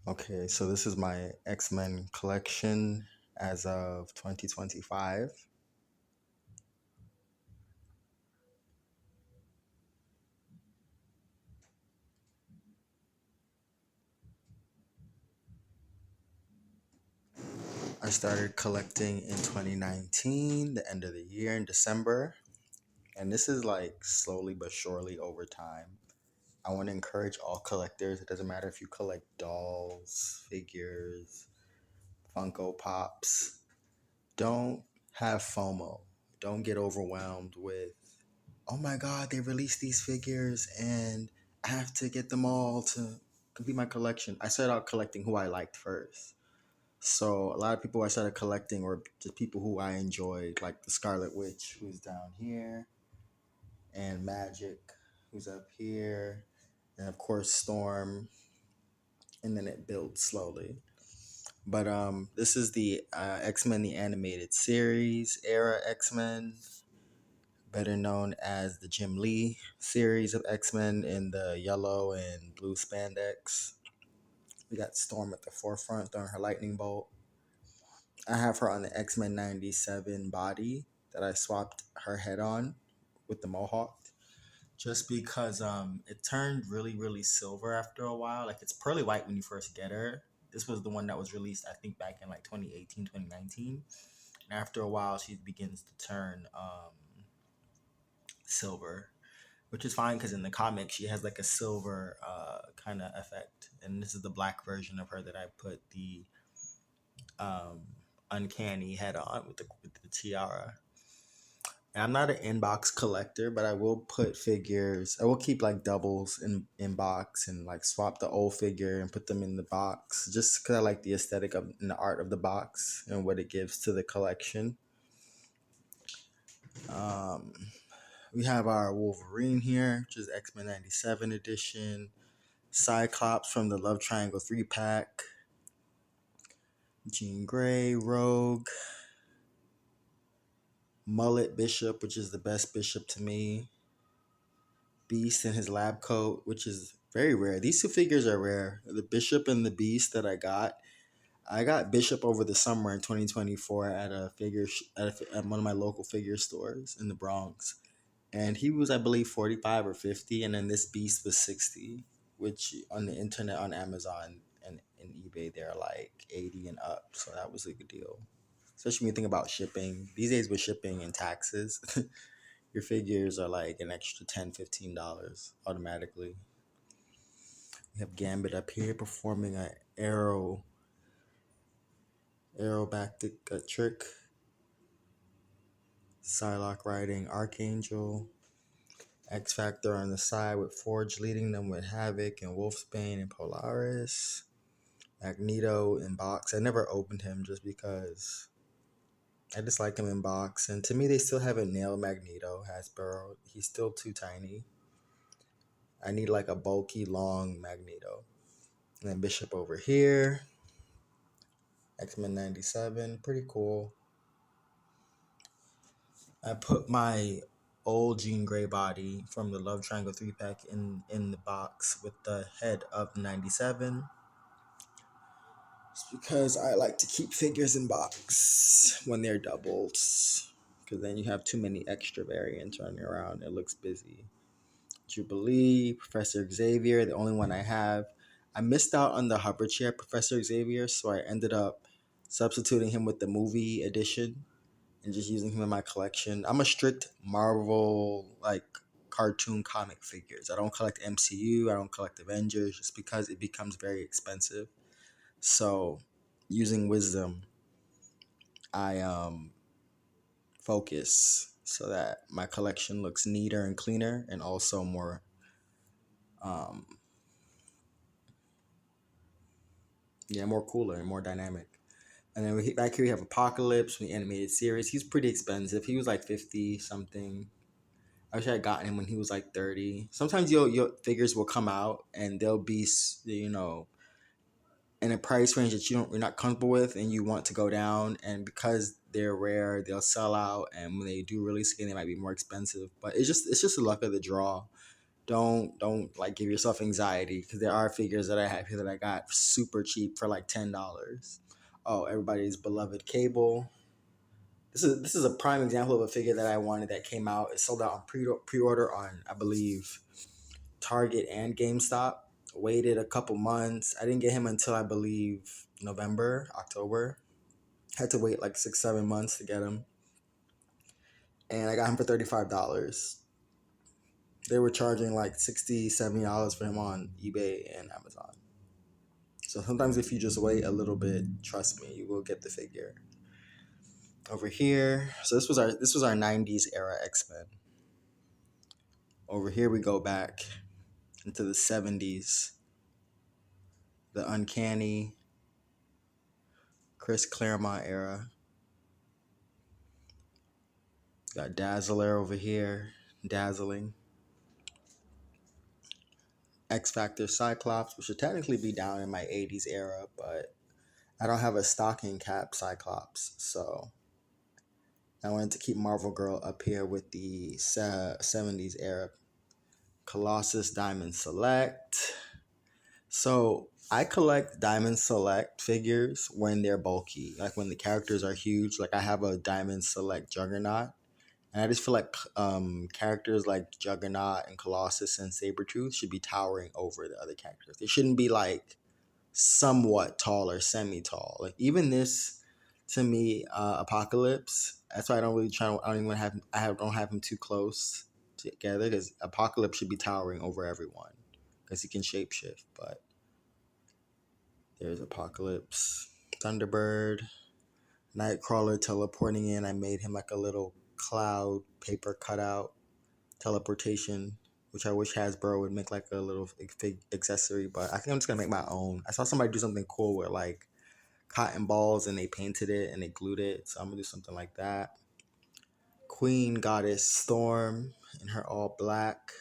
Okay, so this is my X-Men collection as of 2025. I started collecting in 2019, the end of the year in December, and this is like slowly but surely over time. I want to encourage all collectors. It doesn't matter if you collect dolls, figures, Funko Pops. Don't have FOMO. Don't get overwhelmed with, oh my God, they released these figures and I have to get them all to complete my collection. I started out collecting who I liked first. So a lot of people I started collecting were just people who I enjoyed, like the Scarlet Witch, who's down here, and Magic, who's up here, and of course Storm, and then it builds slowly. But this is the X-Men the animated series era X-Men, better known as the Jim Lee series of X-Men in the yellow and blue spandex. We got Storm at the forefront throwing her lightning bolt. I have her on the X-Men 97 body that I swapped her head on with the mohawk just because it turned really silver after a while. Like it's pearly white when you first get her. This was the one that was released I think back in like 2018, 2019. And after a while she begins to turn silver, which is fine because in the comic she has like a silver kind of effect, and this is the black version of her that I put the um, uncanny head on with the tiara. And I'm not an inbox collector, but I will put figures. I will keep like doubles in box and like swap the old figure and put them in the box just because I like the aesthetic of and the art of the box and what it gives to the collection. Um, we have our Wolverine here, which is X-Men 97 edition. Cyclops from the Love Triangle 3-pack. Jeangrey, Rogue. Mullet Bishop, which is the best Bishop to me. Beast in his lab coat, which is very rare. These two figures are rare. The Bishop and the Beast that I got. I got Bishop over the summer in 2024 at a at one of my local figure stores in the Bronx. And he was, I believe, 45 or 50, and then this Beast was 60, which on the internet, on Amazon and eBay, they're like 80 and up. So that was a good deal. Especially when you think about shipping. These days with shipping and taxes, your figures are like an extra $10, $15 automatically. We have Gambit up here performing an aerobactic trick. Psylocke riding Archangel. X Factor on the side with Forge leading them with Havoc and Wolfsbane and Polaris. Magneto in box. I never opened him just because I just like him in box. And to me, they still haven't nailed Magneto, Hasbro. He's still too tiny. I need like a bulky, long Magneto. And then Bishop over here. X-Men 97. Pretty cool. I put my old Jean Grey body from the Love Triangle 3-pack in the box with the head of 97. It's because I like to keep figures in box when they're doubles. Because then you have too many extra variants running around. It looks busy. Jubilee, Professor Xavier, the only one I have. I missed out on the hover chair Professor Xavier, so I ended up substituting him with the movie edition and just using him in my collection. I'm a strict Marvel like cartoon comic figures. I don't collect MCU, I don't collect Avengers just because it becomes very expensive. So using wisdom, I focus so that my collection looks neater and cleaner and also more um more cooler and more dynamic. And then back here we have Apocalypse, the animated series. He's pretty expensive. He was like 50 something. I wish I had gotten him when he was like 30. Sometimes your figures will come out and they'll be, in a price range that you're not comfortable with and you want to go down. And because they're rare, they'll sell out. And when they do release again, they might be more expensive. But it's just the luck of the draw. Don't like give yourself anxiety because there are figures that I have here that I got super cheap for like $10. Oh, everybody's beloved Cable. This is a prime example of a figure that I wanted that came out. It sold out on pre-order on, I believe, Target and GameStop. Waited a couple months. I didn't get him until I believe November, October. Had to wait like 6, 7 months to get him, and I got him for $35. They were charging like $60, $70 for him on eBay and Amazon. So sometimes if you just wait a little bit, trust me, you will get the figure. Over here, so this was our 90s era X-Men. Over here we go back into the 70s. The Uncanny Chris Claremont era. Got Dazzler over here, dazzling. X Factor Cyclops, which should technically be down in my 80s era, but I don't have a stocking cap Cyclops, so I wanted to keep Marvel Girl up here with the 70s era. Colossus Diamond Select. So I collect Diamond Select figures when they're bulky, like when the characters are huge. Like I have a Diamond Select Juggernaut, and I just feel like characters like Juggernaut and Colossus and Sabretooth should be towering over the other characters. They shouldn't be like somewhat tall or semi-tall. Like even this, to me, Apocalypse. That's why I don't really try. I don't even have. Don't have him too close together because Apocalypse should be towering over everyone because he can shapeshift. But there's Apocalypse, Thunderbird, Nightcrawler teleporting in. I made him like a little cloud paper cutout teleportation, which I wish Hasbro would make like a little accessory, but I think I'm just gonna make my own. I saw somebody do something cool with like cotton balls and they painted it and they glued it, so I'm gonna do something like that. Queen Goddess Storm in her all black.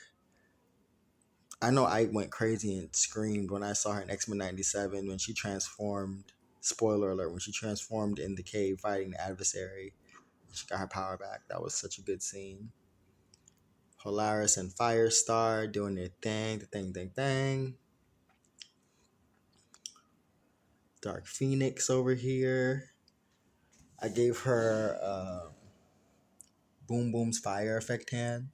I know I went crazy and screamed when I saw her in X-Men 97 when she transformed. Spoiler alert, when she transformed in the cave fighting the adversary. She got her power back. That was such a good scene. Polaris and Firestar doing their thing, the thing. Dark Phoenix over here. I gave her Boom Boom's fire effect hand.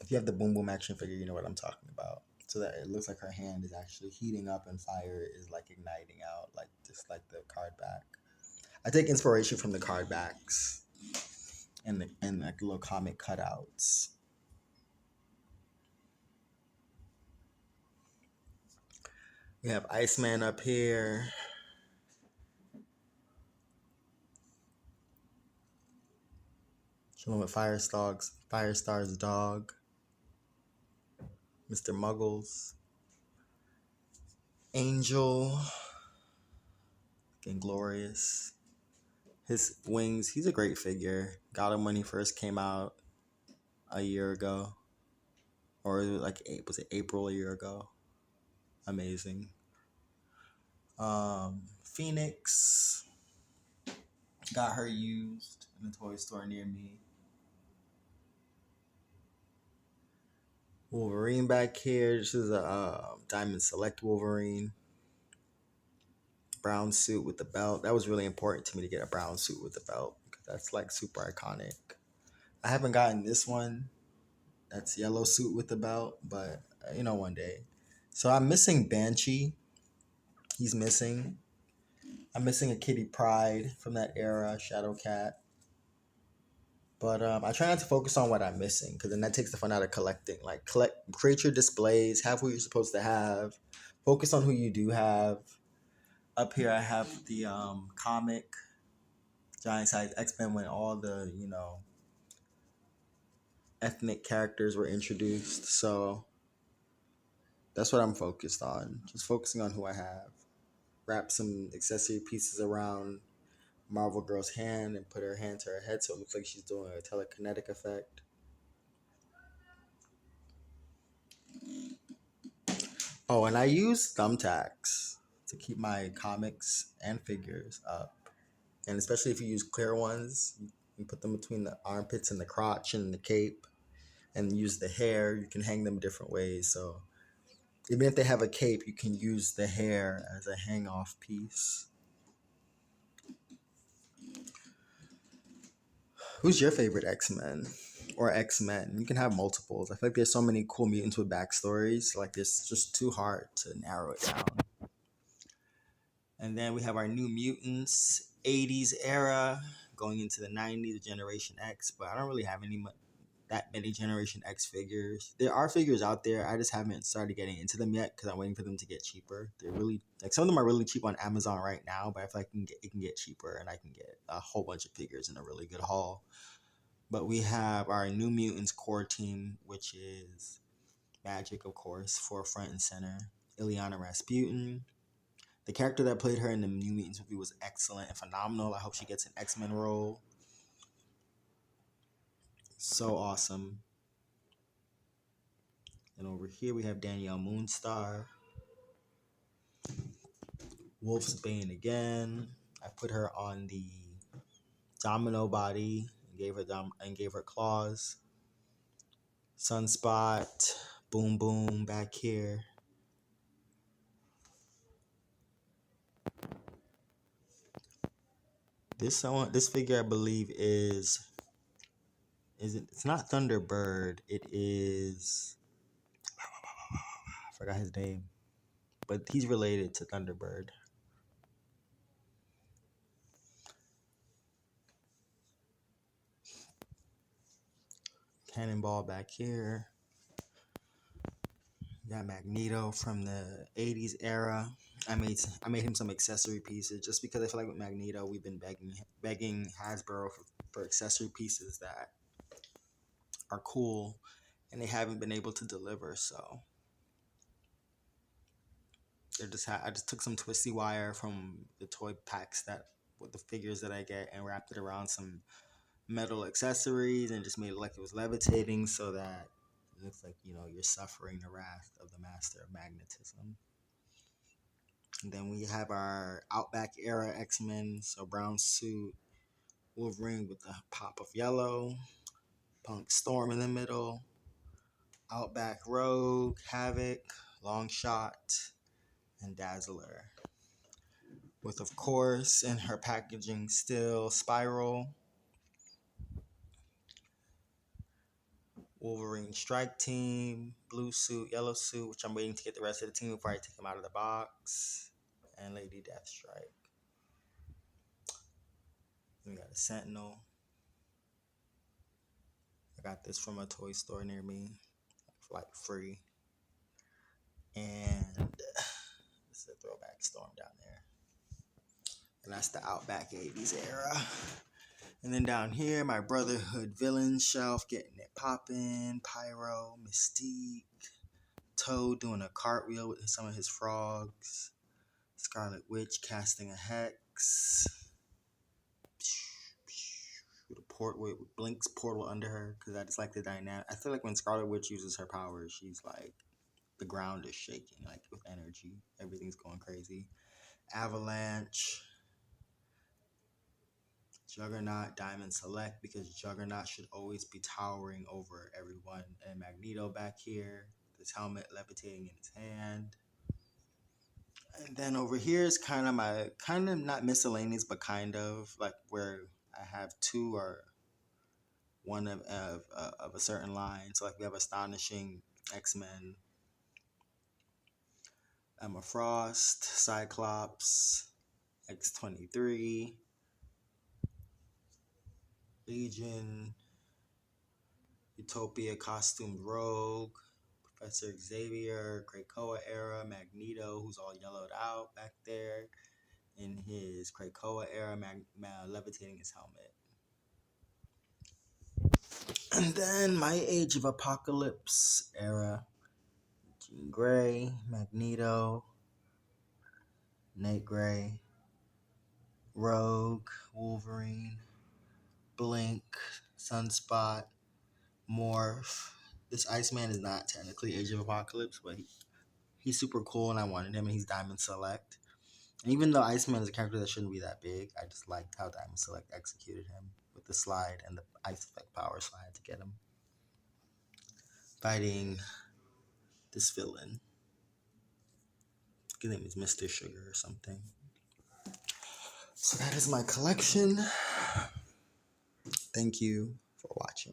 If you have the Boom Boom action figure, you know what I'm talking about. So that it looks like her hand is actually heating up and fire is like igniting out, like just like the card back. I take inspiration from the card backs and like little comic cutouts. We have Iceman up here. Showing with Firestar's dog. Mr. Muggles. Angel. Looking glorious. His wings, he's a great figure. Got him when he first came out a year ago. Or was it April a year ago? Amazing. Phoenix. Got her used in a toy store near me. Wolverine back here. This is a Diamond Select Wolverine. Brown suit with the belt. That was really important to me to get a brown suit with the belt because that's like super iconic. I haven't gotten this one. That's yellow suit with the belt, but one day. So I'm missing Banshee. He's missing. I'm missing a Kitty Pryde from that era, Shadow Cat. But I try not to focus on what I'm missing because then that takes the fun out of collecting. Like create your displays, have who you're supposed to have, focus on who you do have. Up here I have the comic giant size X-Men when all the ethnic characters were introduced. So that's what I'm focused on. Just focusing on who I have. Wrap some accessory pieces around Marvel Girl's hand and put her hand to her head so it looks like she's doing a telekinetic effect. Oh, and I use thumbtacks to keep my comics and figures up. And especially if you use clear ones, you put them between the armpits and the crotch and the cape. and use the hair. You can hang them different ways. So even if they have a cape, you can use the hair as a hang off piece. Who's your favorite X-Men or X-Men? You can have multiples. I feel like there's so many cool mutants with backstories. Like it's just too hard to narrow it down. And then we have our New Mutants, 80s era, going into the 90s, Generation X. But I don't really have that many Generation X figures. There are figures out there. I just haven't started getting into them yet because I'm waiting for them to get cheaper. They're really like some of them are really cheap on Amazon right now, but I feel like it can get cheaper, and I can get a whole bunch of figures in a really good haul. But we have our New Mutants core team, which is Magic, of course, forefront and center. Ileana Rasputin. The character that played her in the New Mutants movie was excellent and phenomenal. I hope she gets an X-Men role. So awesome. And over here we have Danielle Moonstar. Wolf's Bane again. I put her on the Domino body and gave her claws. Sunspot, Boom Boom back here. This figure I believe it's not Thunderbird. It is I forgot his name, but he's related to Thunderbird. Cannonball back here. Got Magneto from the 80s era. I made him some accessory pieces just because I feel like with Magneto we've been begging Hasbro for accessory pieces that are cool and they haven't been able to deliver. So I just took some twisty wire from the toy packs that with the figures that I get and wrapped it around some metal accessories and just made it like it was levitating so that it looks like you're suffering the wrath of the master of magnetism. And then we have our Outback era X-Men, so brown suit, Wolverine with a pop of yellow, Punk Storm in the middle, Outback Rogue, Havoc, Longshot, and Dazzler. With, of course, in her packaging still, Spiral, Wolverine Strike Team, blue suit, yellow suit, which I'm waiting to get the rest of the team before I take them out of the box, and Lady Deathstrike. Then we got a Sentinel. I got this from a toy store near me, like free. And this is a throwback Storm down there. And that's the Outback 80s era. And then down here, my Brotherhood villain shelf, getting it poppin', Pyro, Mystique, Toad doing a cartwheel with some of his frogs, Scarlet Witch casting a hex, with a port with Blink's portal under her, because I just like the dynamic. I feel like when Scarlet Witch uses her powers, she's like, the ground is shaking, like with energy. Everything's going crazy. Avalanche, Juggernaut, Diamond Select, because Juggernaut should always be towering over everyone. And Magneto back here, this helmet levitating in his hand. And then over here is kind of not miscellaneous, but kind of like where I have two or one of a certain line. So like we have Astonishing, X-Men, Emma Frost, Cyclops, X-23, Legion, Utopia costumed Rogue, Professor Xavier, Krakoa era, Magneto, who's all yellowed out back there in his Krakoa era, levitating his helmet. And then my Age of Apocalypse era, Jeangrey, Magneto, Nate Gray, Rogue, Wolverine, Blink, Sunspot, Morph. This Iceman is not technically Age of Apocalypse, but he's super cool and I wanted him, and he's Diamond Select. And even though Iceman is a character that shouldn't be that big, I just liked how Diamond Select executed him with the slide and the Ice Effect power slide to get him. fighting this villain. His name is Mr. Sugar or something. So that is my collection. Thank you for watching.